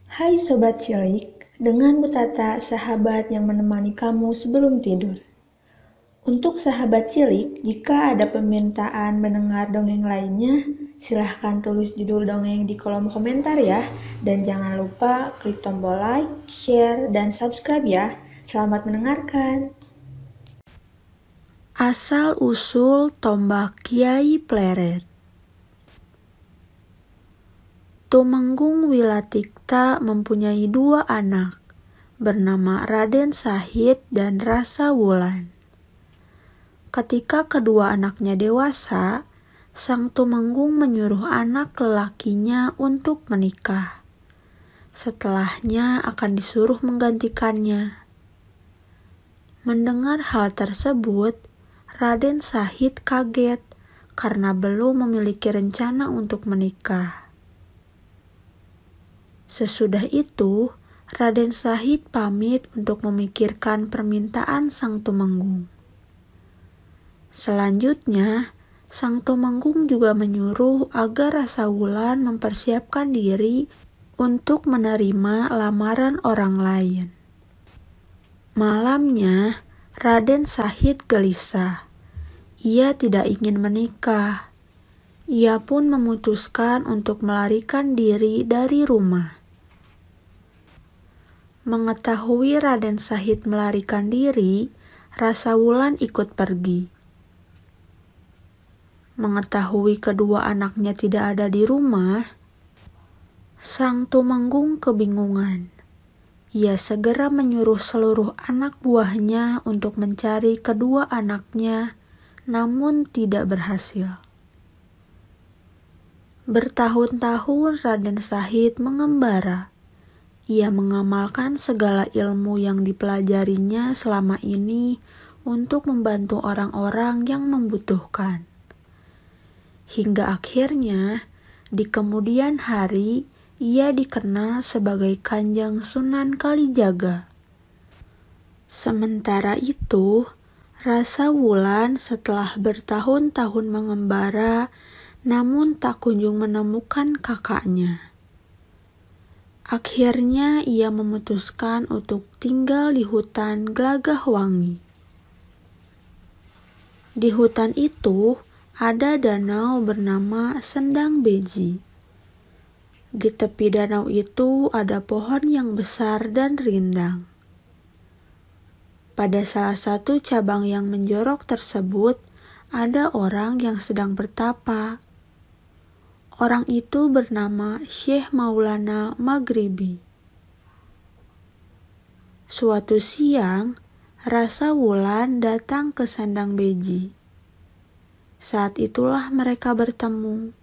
Hai Sobat Cilik, dengan Bu Tata, sahabat yang menemani kamu sebelum tidur. Untuk sahabat cilik, jika ada permintaan mendengar dongeng lainnya, silahkan tulis judul dongeng di kolom komentar ya. Dan jangan lupa klik tombol like, share, dan subscribe ya. Selamat mendengarkan. Asal-usul tombak Kiai Pleret. Tumenggung Wilatikta mempunyai 2 anak, bernama Raden Sahid dan Rasa Wulan. Ketika kedua anaknya dewasa, Sang Tumenggung menyuruh anak lelakinya untuk menikah. Setelahnya akan disuruh menggantikannya. Mendengar hal tersebut, Raden Sahid kaget karena belum memiliki rencana untuk menikah. Sesudah itu, Raden Sahid pamit untuk memikirkan permintaan Sang Tumenggung. Selanjutnya, Sang Tumenggung juga menyuruh agar Rasa Wulan mempersiapkan diri untuk menerima lamaran orang lain. Malamnya, Raden Sahid gelisah. Ia tidak ingin menikah. Ia pun memutuskan untuk melarikan diri dari rumah. Mengetahui Raden Sahid melarikan diri, Rasa Wulan ikut pergi. Mengetahui kedua anaknya tidak ada di rumah, Sang Tumenggung kebingungan. Ia segera menyuruh seluruh anak buahnya untuk mencari kedua anaknya, namun tidak berhasil. Bertahun-tahun Raden Sahid mengembara. Ia mengamalkan segala ilmu yang dipelajarinya selama ini untuk membantu orang-orang yang membutuhkan. Hingga akhirnya, di kemudian hari, ia dikenal sebagai Kanjeng Sunan Kalijaga. Sementara itu, Rasa Wulan setelah bertahun-tahun mengembara, namun tak kunjung menemukan kakaknya. Akhirnya ia memutuskan untuk tinggal di hutan Glagahwangi. Di hutan itu ada danau bernama Sendang Beji. Di tepi danau itu ada pohon yang besar dan rindang. Pada salah satu cabang yang menjorok tersebut ada orang yang sedang bertapa. Orang itu bernama Syekh Maulana Maghribi. Suatu siang, Rasa Wulan datang ke Sendang Beji. Saat itulah mereka bertemu.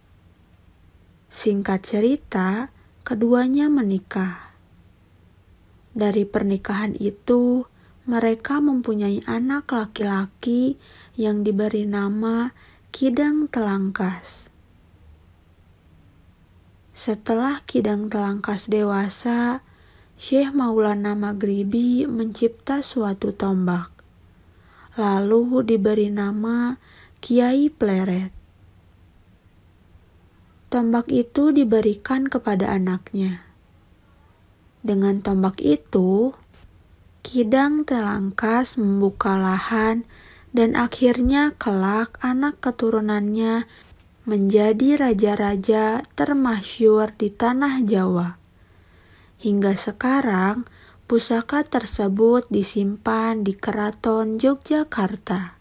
Singkat cerita, keduanya menikah. Dari pernikahan itu, mereka mempunyai anak laki-laki yang diberi nama Kidang Telangkas. Setelah Kidang Telangkas dewasa, Syekh Maulana Maghribi mencipta suatu tombak, lalu diberi nama Kiai Pleret. Tombak itu diberikan kepada anaknya. Dengan tombak itu, Kidang Telangkas membuka lahan dan akhirnya kelak anak keturunannya menjadi raja-raja termasyhur di tanah Jawa. Hingga sekarang, pusaka tersebut disimpan di Keraton Yogyakarta.